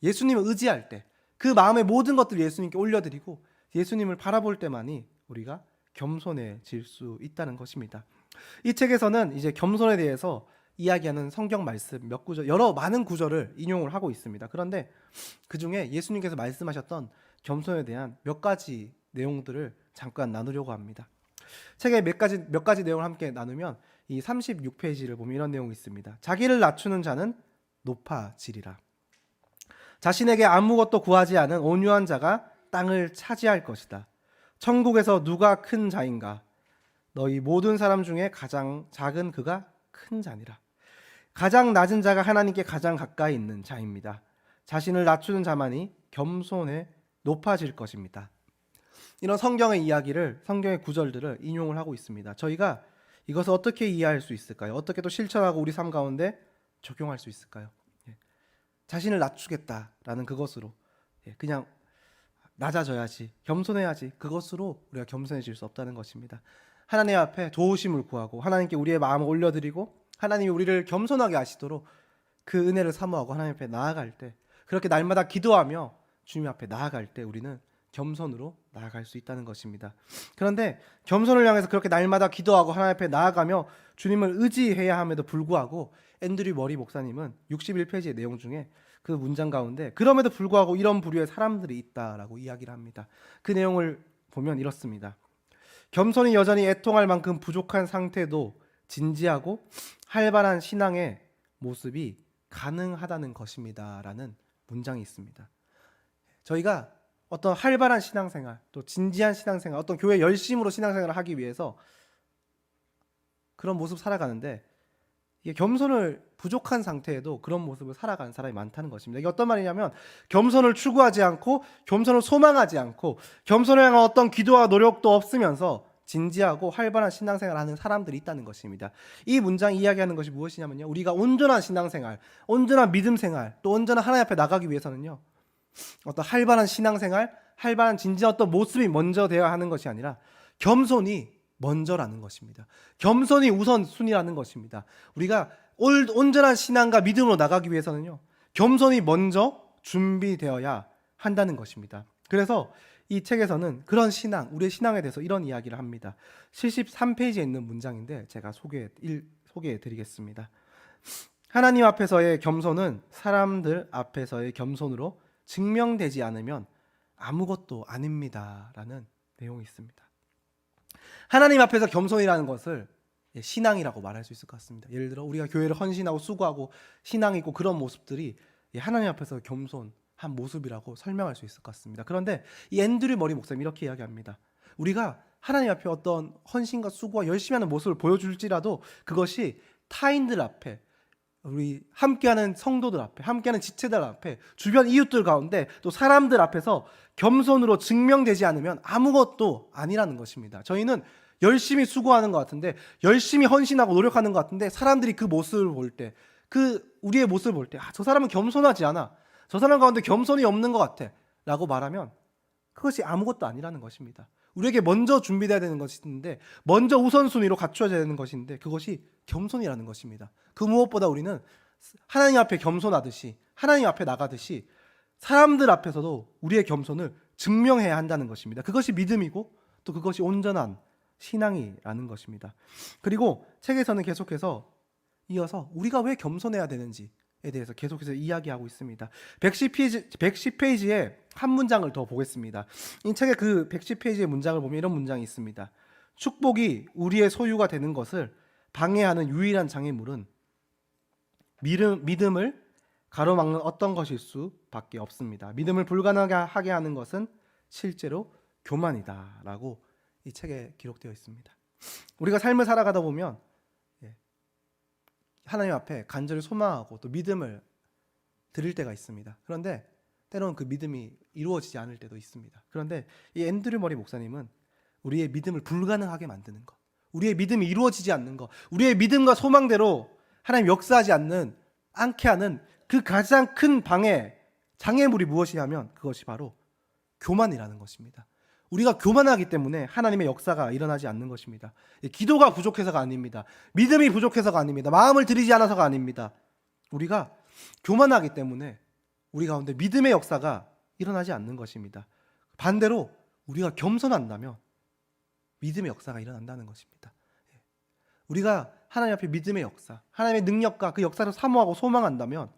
Speaker 1: 예수님을 의지할 때, 그 마음의 모든 것들을 예수님께 올려드리고 예수님을 바라볼 때만이 우리가 겸손해질 수 있다는 것입니다. 이 책에서는 이제 겸손에 대해서 이야기하는 성경 말씀 몇 구절, 많은 구절을 인용을 하고 있습니다. 그런데 그 중에 예수님께서 말씀하셨던 겸손에 대한 몇 가지 내용들을 잠깐 나누려고 합니다. 책의 몇 가지 내용을 함께 나누면 이 36페이지를 보면 이런 내용이 있습니다. 자기를 낮추는 자는 높아지리라. 자신에게 아무것도 구하지 않은 온유한 자가 땅을 차지할 것이다. 천국에서 누가 큰 자인가? 너희 모든 사람 중에 가장 작은 그가 큰 자니라. 가장 낮은 자가 하나님께 가장 가까이 있는 자입니다. 자신을 낮추는 자만이 겸손해 높아질 것입니다. 이런 성경의 이야기를, 성경의 구절들을 인용을 하고 있습니다. 저희가 이것을 어떻게 이해할 수 있을까요? 어떻게 또 실천하고 우리 삶 가운데 적용할 수 있을까요? 자신을 낮추겠다라는 그것으로, 그냥 낮아져야지, 겸손해야지, 그것으로 우리가 겸손해질 수 없다는 것입니다. 하나님 앞에 도우심을 구하고 하나님께 우리의 마음을 올려드리고 하나님이 우리를 겸손하게 하시도록 그 은혜를 사모하고 하나님 앞에 나아갈 때, 그렇게 날마다 기도하며 주님 앞에 나아갈 때 우리는 겸손으로 나아갈 수 있다는 것입니다. 그런데 겸손을 향해서 그렇게 날마다 기도하고 하나님 앞에 나아가며 주님을 의지해야 함에도 불구하고 앤드류 머리 목사님은 61페이지의 내용 중에 그 문장 가운데 그럼에도 불구하고 이런 부류의 사람들이 있다라고 이야기를 합니다. 그 내용을 보면 이렇습니다. 겸손이 여전히 애통할 만큼 부족한 상태도 진지하고 활발한 신앙의 모습이 가능하다는 것입니다 라는 문장이 있습니다. 저희가 어떤 활발한 신앙생활, 또 진지한 신앙생활, 어떤 교회 열심으로 신앙생활을 하기 위해서 그런 모습 살아가는데, 이게 겸손을 부족한 상태에도 그런 모습을 살아가는 사람이 많다는 것입니다. 이게 어떤 말이냐면 겸손을 추구하지 않고 겸손을 소망하지 않고 겸손을 향한 어떤 기도와 노력도 없으면서 진지하고 활발한 신앙생활을 하는 사람들이 있다는 것입니다. 이 문장이 이야기하는 것이 무엇이냐면요, 우리가 온전한 신앙생활, 온전한 믿음생활, 또 온전한 하나님 앞에 나가기 위해서는요, 어떤 활발한 신앙생활, 활발한 진지한 어떤 모습이 먼저 되어야 하는 것이 아니라 겸손이 먼저라는 것입니다. 겸손이 우선순위라는 것입니다. 우리가 온전한 신앙과 믿음으로 나가기 위해서는요, 겸손이 먼저 준비되어야 한다는 것입니다. 그래서 이 책에서는 그런 신앙, 우리의 신앙에 대해서 이런 이야기를 합니다. 73페이지에 있는 문장인데 제가 소개해 드리겠습니다. 하나님 앞에서의 겸손은 사람들 앞에서의 겸손으로 증명되지 않으면 아무것도 아닙니다. 라는 내용이 있습니다. 하나님 앞에서 겸손이라는 것을 신앙이라고 말할 수 있을 것 같습니다. 예를 들어 우리가 교회를 헌신하고 수고하고 신앙이 있고 그런 모습들이 하나님 앞에서 겸손한 모습이라고 설명할 수 있을 것 같습니다. 그런데 이 앤드류 머리 목사님 이렇게 이야기합니다. 우리가 하나님 앞에 어떤 헌신과 수고와 열심히 하는 모습을 보여줄지라도 그것이 타인들 앞에, 우리 함께하는 성도들 앞에, 함께하는 지체들 앞에, 주변 이웃들 가운데 또 사람들 앞에서 겸손으로 증명되지 않으면 아무것도 아니라는 것입니다. 저희는 열심히 수고하는 것 같은데, 열심히 헌신하고 노력하는 것 같은데, 사람들이 그 모습을 볼 때, 우리의 모습을 볼 때, 저 사람은 겸손하지 않아, 저 사람 가운데 겸손이 없는 것 같아 라고 말하면 그것이 아무것도 아니라는 것입니다. 우리에게 먼저 준비되어야 되는 것인데, 먼저 우선순위로 갖춰져야 되는 것인데, 그것이 겸손이라는 것입니다. 그 무엇보다 우리는 하나님 앞에 겸손하듯이, 하나님 앞에 나가듯이 사람들 앞에서도 우리의 겸손을 증명해야 한다는 것입니다. 그것이 믿음이고 또 그것이 온전한 신앙이라는 것입니다. 그리고 책에서는 계속해서 이어서 우리가 왜 겸손해야 되는지에 대해서 계속해서 이야기하고 있습니다. 110페이지에 한 문장을 더 보겠습니다. 이 책의 그 110페이지의 문장을 보면 이런 문장이 있습니다. 축복이 우리의 소유가 되는 것을 방해하는 유일한 장애물은 믿음을 가로막는 어떤 것일 수밖에 없습니다. 믿음을 불가능하게 하는 것은 실제로 교만이다 라고 이 책에 기록되어 있습니다. 우리가 삶을 살아가다 보면 하나님 앞에 간절히 소망하고 또 믿음을 드릴 때가 있습니다. 그런데 때로는 그 믿음이 이루어지지 않을 때도 있습니다. 그런데 이 앤드류 머리 목사님은 우리의 믿음을 불가능하게 만드는 것, 우리의 믿음이 이루어지지 않는 것, 우리의 믿음과 소망대로 하나님 역사하지 않게 하는 그 가장 큰 장애물이 무엇이냐면 그것이 바로 교만이라는 것입니다. 우리가 교만하기 때문에 하나님의 역사가 일어나지 않는 것입니다. 기도가 부족해서가 아닙니다. 믿음이 부족해서가 아닙니다. 마음을 들이지 않아서가 아닙니다. 우리가 교만하기 때문에 우리 가운데 믿음의 역사가 일어나지 않는 것입니다. 반대로 우리가 겸손한다면 믿음의 역사가 일어난다는 것입니다. 우리가 하나님 앞에 믿음의 역사, 하나님의 능력과 그 역사를 사모하고 소망한다면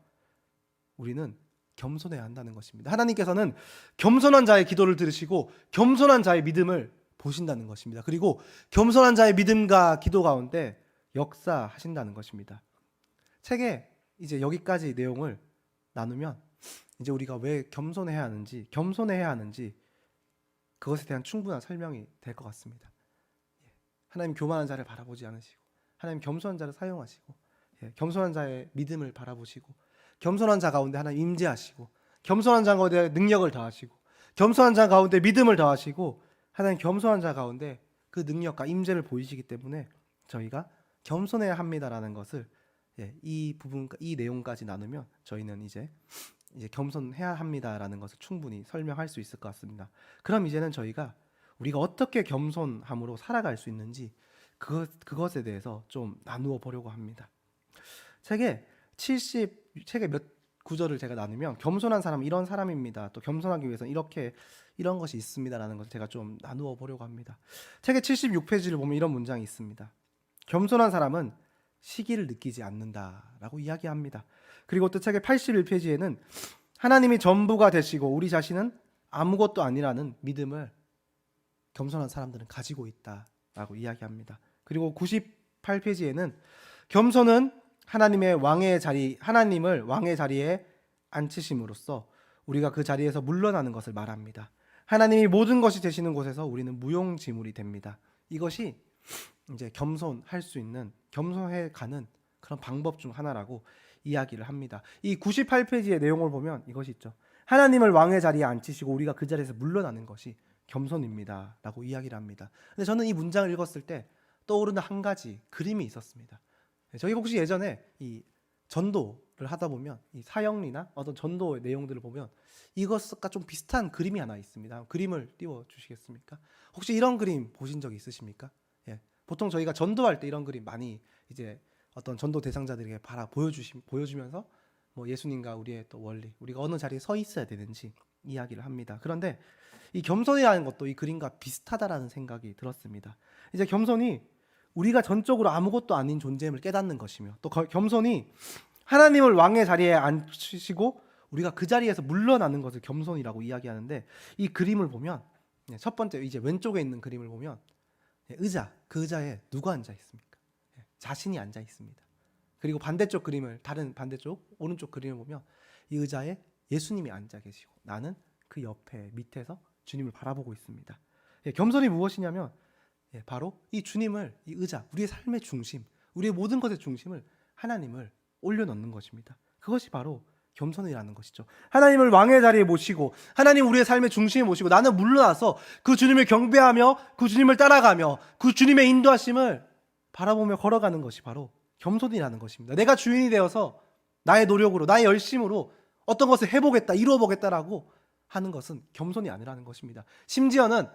Speaker 1: 우리는 겸손해야 한다는 것입니다. 하나님께서는 겸손한 자의 기도를 들으시고 겸손한 자의 믿음을 보신다는 것입니다. 그리고 겸손한 자의 믿음과 기도 가운데 역사하신다는 것입니다. 책에 이제 여기까지 내용을 나누면 이제 우리가 왜 겸손해야 하는지 그것에 대한 충분한 설명이 될 것 같습니다. 하나님 교만한 자를 바라보지 않으시고, 하나님 겸손한 자를 사용하시고, 겸손한 자의 믿음을 바라보시고, 겸손한 자 가운데 하나님 임재하시고, 겸손한 자 가운데 능력을 더하시고, 겸손한 자 가운데 믿음을 더하시고, 하나님 겸손한 자 가운데 그 능력과 임재를 보이시기 때문에 저희가 겸손해야 합니다라는 것을 이 내용까지 나누면 저희는 이제 겸손해야 합니다라는 것을 충분히 설명할 수 있을 것 같습니다. 그럼 이제는 저희가 우리가 어떻게 겸손함으로 살아갈 수 있는지 그것에 대해서 좀 나누어 보려고 합니다. 책의 몇 구절을 제가 나누면 겸손한 사람은 이런 사람입니다. 또 겸손하기 위해서는 이런 것이 있습니다라는 것을 제가 좀 나누어 보려고 합니다. 책의 76페이지를 보면 이런 문장이 있습니다. 겸손한 사람은 시기를 느끼지 않는다라고 이야기합니다. 그리고 또 책의 81페이지에는 하나님이 전부가 되시고 우리 자신은 아무것도 아니라는 믿음을 겸손한 사람들은 가지고 있다라고 이야기합니다. 그리고 98페이지에는 겸손은 하나님을 왕의 자리에 앉히심으로써 우리가 그 자리에서 물러나는 것을 말합니다. 하나님이 모든 것이 되시는 곳에서 우리는 무용지물이 됩니다. 이것이 이제 겸손할 수 있는, 겸손해 가는 그런 방법 중 하나라고 이야기를 합니다. 이 98페이지의 내용을 보면 이것이 있죠. 하나님을 왕의 자리에 앉히시고 우리가 그 자리에서 물러나는 것이 겸손입니다 라고 이야기를 합니다. 근데 저는 이 문장을 읽었을 때 떠오르는 한 가지 그림이 있었습니다. 저희 혹시 예전에 이 전도를 하다 보면 이 사형리나 어떤 전도의 내용들을 보면 이것과 좀 비슷한 그림이 하나 있습니다. 그림을 띄워 주시겠습니까? 혹시 이런 그림 보신 적 있으십니까? 보통 저희가 전도할 때 이런 그림 많이 이제 어떤 전도 대상자들에게 보여주면서 뭐 예수님과 우리의 또 원리, 우리가 어느 자리에 서 있어야 되는지 이야기를 합니다. 그런데 이 겸손이라는 것도 이 그림과 비슷하다라는 생각이 들었습니다. 이제 겸손이 우리가 전적으로 아무것도 아닌 존재임을 깨닫는 것이며, 또 겸손이 하나님을 왕의 자리에 앉히시고 우리가 그 자리에서 물러나는 것을 겸손이라고 이야기하는데, 이 그림을 보면 첫 번째 이제 왼쪽에 있는 그림을 보면 의자, 그 의자에 누가 앉아 있습니까? 자신이 앉아 있습니다. 그리고 반대쪽 그림을, 다른 반대쪽 오른쪽 그림을 보면 이 의자에 예수님이 앉아 계시고 나는 그 옆에 밑에서 주님을 바라보고 있습니다. 겸손이 무엇이냐면 바로 이 주님을, 이 의자, 우리의 삶의 중심, 우리의 모든 것의 중심을 하나님을 올려놓는 것입니다. 그것이 바로 겸손이라는 것이죠. 하나님을 왕의 자리에 모시고, 하나님 우리의 삶의 중심에 모시고, 나는 물러나서 그 주님을 경배하며 그 주님을 따라가며 그 주님의 인도하심을 바라보며 걸어가는 것이 바로 겸손이라는 것입니다. 내가 주인이 되어서 나의 노력으로, 나의 열심으로 어떤 것을 해보겠다, 이루어보겠다라고 하는 것은 겸손이 아니라는 것입니다. 심지어는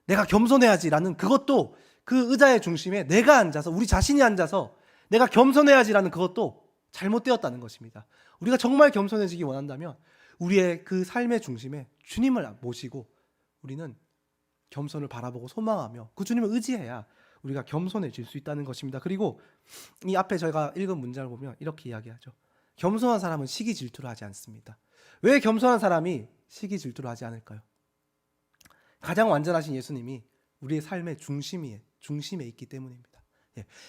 Speaker 1: 내가 겸손해야지라는, 그것도 그 의자의 중심에 내가 앉아서, 우리 자신이 앉아서 내가 겸손해야지라는 그것도 잘못되었다는 것입니다. 우리가 정말 겸손해지기 원한다면 우리의 그 삶의 중심에 주님을 모시고 우리는 겸손을 바라보고 소망하며 그 주님을 의지해야 우리가 겸손해질 수 있다는 것입니다. 그리고 이 앞에 저희가 읽은 문장을 보면 이렇게 이야기하죠. 겸손한 사람은 시기 질투를 하지 않습니다. 왜 겸손한 사람이 시기 질투를 하지 않을까요? 가장 완전하신 예수님이 우리의 삶의 중심에 있기 때문입니다.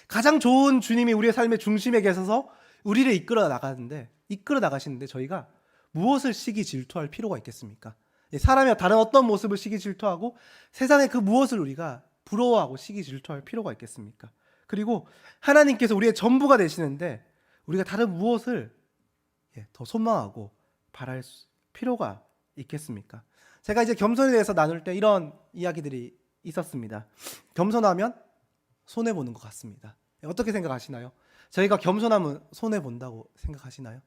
Speaker 1: 가장 좋은 주님이 우리의 삶의 중심에 계셔서 우리를 이끌어 나가시는데 저희가 무엇을 시기 질투할 필요가 있겠습니까? 사람이 다른 어떤 모습을 시기 질투하고 세상의 그 무엇을 우리가 부러워하고 시기 질투할 필요가 있겠습니까? 그리고 하나님께서 우리의 전부가 되시는데 우리가 다른 무엇을 더 소망하고 바랄 필요가 있겠습니까? 제가 이제 겸손에 대해서 나눌 때 이런 이야기들이 있었습니다. 겸손하면 손해보는 것 같습니다. 어떻게 생각하시나요? 저희가 겸손하면 손해본다고 생각하시나요?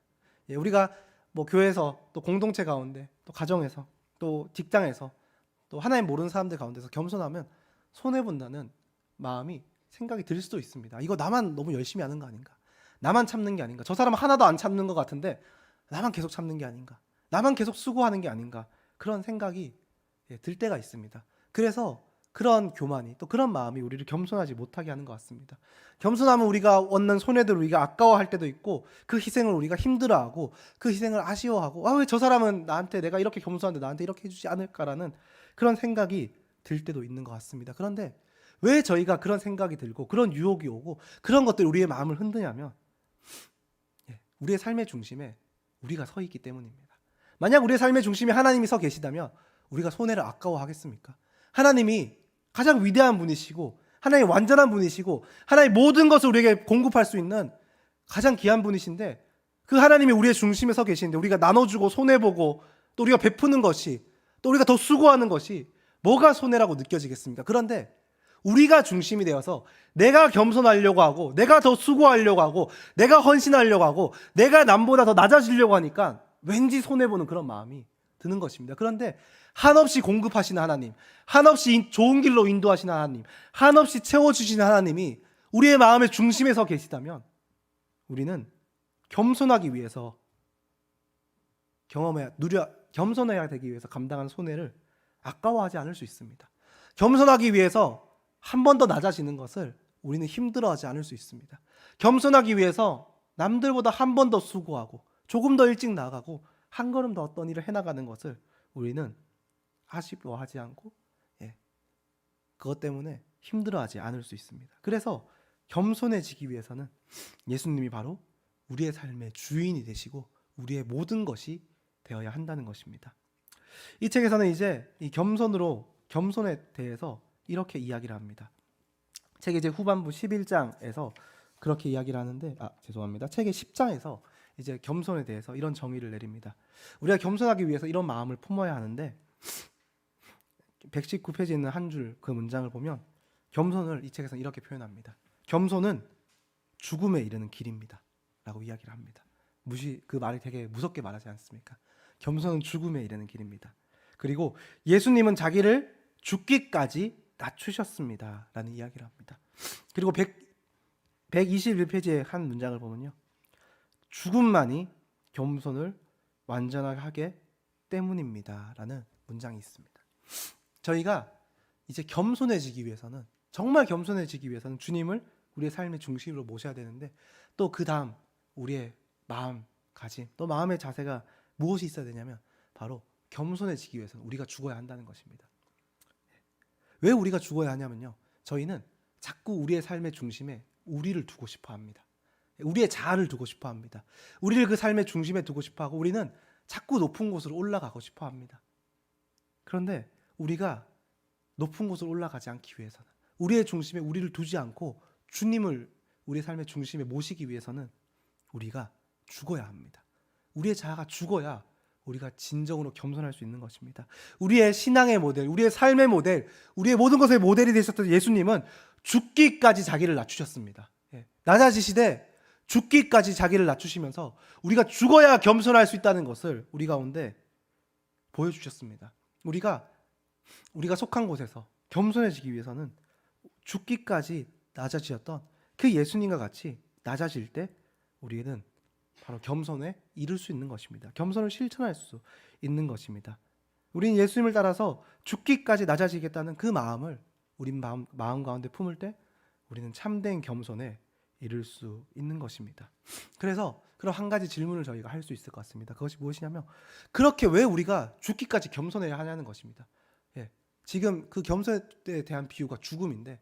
Speaker 1: 우리가 뭐 교회에서, 또 공동체 가운데, 또 가정에서, 또 직장에서, 또 하나님 모르는 사람들 가운데서 겸손하면 손해본다는 마음이, 생각이 들 수도 있습니다. 이거 나만 너무 열심히 하는 거 아닌가? 나만 참는 게 아닌가? 저 사람은 하나도 안 참는 것 같은데 나만 계속 참는 게 아닌가? 나만 계속 수고하는 게 아닌가? 그런 생각이 들 때가 있습니다. 그래서 그런 교만이, 또 그런 마음이 우리를 겸손하지 못하게 하는 것 같습니다. 겸손하면 우리가 얻는 손해들을 우리가 아까워할 때도 있고, 그 희생을 우리가 힘들어하고, 그 희생을 아쉬워하고, 왜 저 사람은 나한테, 내가 이렇게 겸손한데 나한테 이렇게 해주지 않을까라는 그런 생각이 들 때도 있는 것 같습니다. 그런데 왜 저희가 그런 생각이 들고 그런 유혹이 오고 그런 것들이 우리의 마음을 흔드냐면 우리의 삶의 중심에 우리가 서 있기 때문입니다. 만약 우리의 삶의 중심에 하나님이 서 계시다면 우리가 손해를 아까워하겠습니까? 하나님이 가장 위대한 분이시고, 하나님 완전한 분이시고, 하나님 모든 것을 우리에게 공급할 수 있는 가장 귀한 분이신데, 그 하나님이 우리의 중심에 서 계시는데 우리가 나눠주고 손해보고 또 우리가 베푸는 것이, 또 우리가 더 수고하는 것이 뭐가 손해라고 느껴지겠습니까? 그런데 우리가 중심이 되어서 내가 겸손하려고 하고, 내가 더 수고하려고 하고, 내가 헌신하려고 하고, 내가 남보다 더 낮아지려고 하니까 왠지 손해보는 그런 마음이 드는 것입니다. 그런데 한없이 공급하시는 하나님, 한없이 좋은 길로 인도하시는 하나님, 한없이 채워주시는 하나님이 우리의 마음의 중심에 서 계시다면 우리는 겸손하기 위해서 겸손해야 되기 위해서 감당한 손해를 아까워하지 않을 수 있습니다. 겸손하기 위해서 한 번 더 낮아지는 것을 우리는 힘들어하지 않을 수 있습니다. 겸손하기 위해서 남들보다 한 번 더 수고하고 조금 더 일찍 나가고 한 걸음 더 어떤 일을 해나가는 것을 우리는 아쉬워하지 않고 그것 때문에 힘들어하지 않을 수 있습니다. 그래서 겸손해지기 위해서는 예수님이 바로 우리의 삶의 주인이 되시고 우리의 모든 것이 되어야 한다는 것입니다. 이 책에서는 이제 이 겸손에 대해서 이렇게 이야기를 합니다. 책의 이제 후반부 11장에서 그렇게 이야기를 하는데, 책의 10장에서 이제 겸손에 대해서 이런 정의를 내립니다. 우리가 겸손하기 위해서 이런 마음을 품어야 하는데, 119페이지에 있는 한 줄 그 문장을 보면 겸손을 이 책에서는 이렇게 표현합니다. 겸손은 죽음에 이르는 길입니다 라고 이야기를 합니다. 그 말이 되게 무섭게 말하지 않습니까? 겸손은 죽음에 이르는 길입니다. 그리고 예수님은 자기를 죽기까지 낮추셨습니다 라는 이야기를 합니다. 그리고 121페이지의 한 문장을 보면요, 죽음만이 겸손을 완전하게 때문입니다 라는 문장이 있습니다. 저희가 이제 겸손해지기 위해서는, 정말 겸손해지기 위해서는 주님을 우리의 삶의 중심으로 모셔야 되는데, 또 그 다음 우리의 마음가짐, 또 마음의 자세가 무엇이 있어야 되냐면 바로 겸손해지기 위해서는 우리가 죽어야 한다는 것입니다. 왜 우리가 죽어야 하냐면요, 저희는 자꾸 우리의 삶의 중심에 우리를 두고 싶어 합니다. 우리의 자아를 두고 싶어 합니다. 우리를 그 삶의 중심에 두고 싶어 하고, 우리는 자꾸 높은 곳으로 올라가고 싶어 합니다. 그런데 우리가 높은 곳으로 올라가지 않기 위해서는, 우리의 중심에 우리를 두지 않고 주님을 우리의 삶의 중심에 모시기 위해서는 우리가 죽어야 합니다. 우리의 자아가 죽어야 우리가 진정으로 겸손할 수 있는 것입니다. 우리의 신앙의 모델, 우리의 삶의 모델, 우리의 모든 것의 모델이 되셨던 예수님은 죽기까지 자기를 낮추셨습니다. 낮아지시되 죽기까지 자기를 낮추시면서 우리가 죽어야 겸손할 수 있다는 것을 우리 가운데 보여주셨습니다. 우리가 속한 곳에서 겸손해지기 위해서는 죽기까지 낮아지셨던 그 예수님과 같이 낮아질 때 우리는 바로 겸손에 이를 수 있는 것입니다. 겸손을 실천할 수 있는 것입니다. 우리는 예수님을 따라서 죽기까지 낮아지겠다는 그 마음을 우리 마음 가운데 품을 때 우리는 참된 겸손에 이룰 수 있는 것입니다. 그래서 그럼 한 가지 질문을 저희가 할 수 있을 것 같습니다. 그것이 무엇이냐면, 그렇게 왜 우리가 죽기까지 겸손해야 하냐는 것입니다. 지금 그 겸손에 대한 비유가 죽음인데,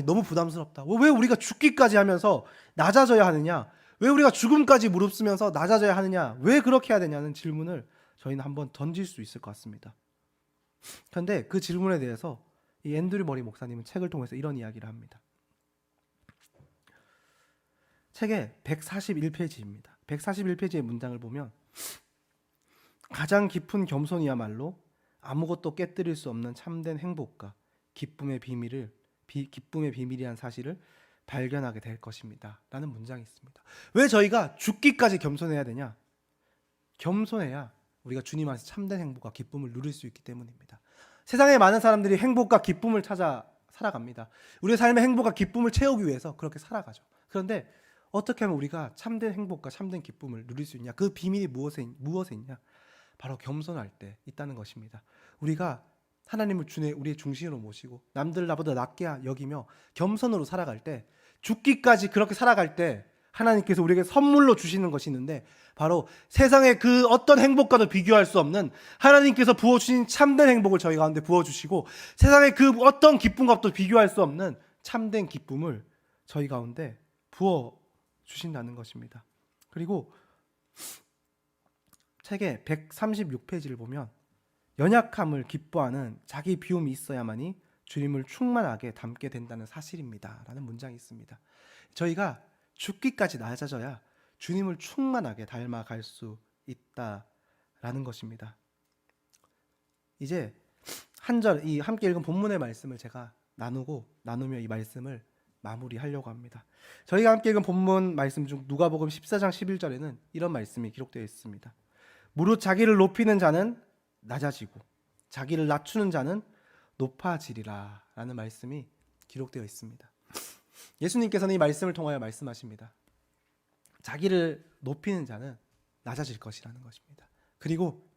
Speaker 1: 너무 부담스럽다. 왜 우리가 죽기까지 하면서 낮아져야 하느냐? 왜 우리가 죽음까지 무릅쓰면서 낮아져야 하느냐? 왜 그렇게 해야 되냐는 질문을 저희는 한번 던질 수 있을 것 같습니다. 그런데 그 질문에 대해서 이 앤드류 머리 목사님은 책을 통해서 이런 이야기를 합니다. 책의 141페이지입니다. 141페이지의 문장을 보면, 가장 깊은 겸손이야말로 아무것도 깨뜨릴 수 없는 참된 행복과 기쁨의 비밀이란 사실을 발견하게 될 것입니다 라는 문장이 있습니다. 왜 저희가 죽기까지 겸손해야 되냐? 겸손해야 우리가 주님 안에서 참된 행복과 기쁨을 누릴 수 있기 때문입니다. 세상에 많은 사람들이 행복과 기쁨을 찾아 살아갑니다. 우리의 삶의 행복과 기쁨을 채우기 위해서 그렇게 살아가죠. 그런데 어떻게 하면 우리가 참된 행복과 참된 기쁨을 누릴 수 있냐? 그 비밀이 무엇에 있냐? 바로 겸손할 때 있다는 것입니다. 우리가 하나님을 우리의 중심으로 모시고 남들 나보다 낮게 여기며 겸손으로 살아갈 때, 죽기까지 그렇게 살아갈 때 하나님께서 우리에게 선물로 주시는 것이 있는데, 바로 세상의 그 어떤 행복과도 비교할 수 없는 하나님께서 부어주신 참된 행복을 저희 가운데 부어주시고, 세상의 그 어떤 기쁨과도 비교할 수 없는 참된 기쁨을 저희 가운데 부어주신다는 것입니다. 그리고 책의 136페이지를 보면, 연약함을 기뻐하는 자기 비움이 있어야만이 주님을 충만하게 닮게 된다는 사실입니다 라는 문장이 있습니다. 저희가 죽기까지 낮아져야 주님을 충만하게 닮아갈 수 있다라는 것입니다. 이제 한 절, 이 함께 읽은 본문의 말씀을 제가 나누며 이 말씀을 마무리하려고 합니다. 저희가 함께 읽은 본문 말씀 중 누가복음 14장 11절에는 이런 말씀이 기록되어 있습니다. 무릇 자기를 높이는 자는 낮아지고 자기를 낮추는 자는 높아지리라 라는 말씀이 기록되어 있습니다. 예수님께서는 이 말씀을 통하여 말씀하십니다. 자기를 높이는 자는 낮아질 것이라는 것입니다. 그리고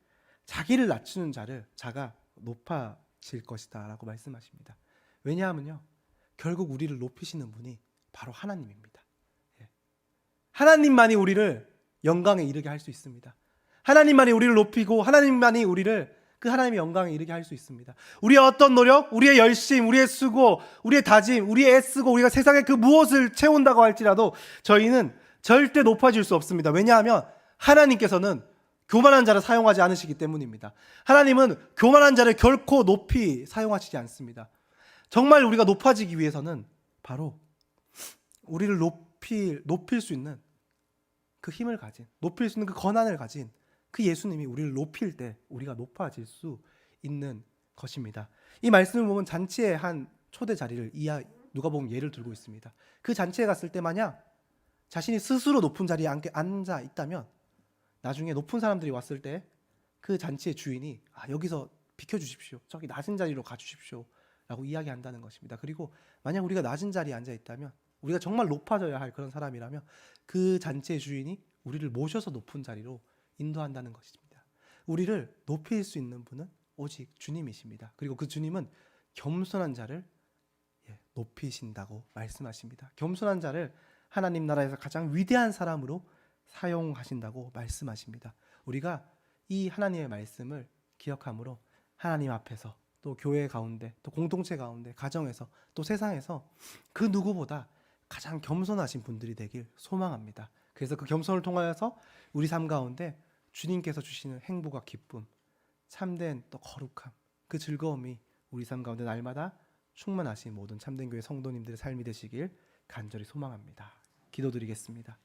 Speaker 1: 자기를 낮추는 자가 높아질 것이다 라고 말씀하십니다. 왜냐하면요, 결국 우리를 높이시는 분이 바로 하나님입니다. 하나님만이 우리를 영광에 이르게 할 수 있습니다. 하나님만이 우리를 높이고 하나님만이 우리를 그 하나님의 영광에 이르게 할 수 있습니다. 우리의 어떤 노력, 우리의 열심, 우리의 수고, 우리의 다짐, 우리의 애쓰고 우리가 세상에 그 무엇을 채운다고 할지라도 저희는 절대 높아질 수 없습니다. 왜냐하면 하나님께서는 교만한 자를 사용하지 않으시기 때문입니다. 하나님은 교만한 자를 결코 높이 사용하시지 않습니다. 정말 우리가 높아지기 위해서는 바로 우리를 높일 수 있는 그 힘을 가진, 높일 수 있는 그 권한을 가진 그 예수님이 우리를 높일 때 우리가 높아질 수 있는 것입니다. 이 말씀을 보면 잔치의 한 초대 자리를 누가복음 예를 들고 있습니다. 그 잔치에 갔을 때 만약 자신이 스스로 높은 자리에 앉아 있다면 나중에 높은 사람들이 왔을 때 그 잔치의 주인이 여기서 비켜주십시오, 저기 낮은 자리로 가주십시오 라고 이야기한다는 것입니다. 그리고 만약 우리가 낮은 자리에 앉아 있다면, 우리가 정말 높아져야 할 그런 사람이라면 그 잔치의 주인이 우리를 모셔서 높은 자리로 인도한다는 것입니다. 우리를 높일 수 있는 분은 오직 주님이십니다. 그리고 그 주님은 겸손한 자를 높이신다고 말씀하십니다. 겸손한 자를 하나님 나라에서 가장 위대한 사람으로 사용하신다고 말씀하십니다. 우리가 이 하나님의 말씀을 기억함으로 하나님 앞에서 또 교회 가운데 또 공동체 가운데 가정에서 또 세상에서 그 누구보다 가장 겸손하신 분들이 되길 소망합니다. 그래서 그 겸손을 통하여서 우리 삶 가운데 주님께서 주시는 행복과 기쁨, 참된 또 거룩함, 그 즐거움이 우리 삶 가운데 날마다 충만하신 모든 참된 교회 성도님들의 삶이 되시길 간절히 소망합니다. 기도드리겠습니다.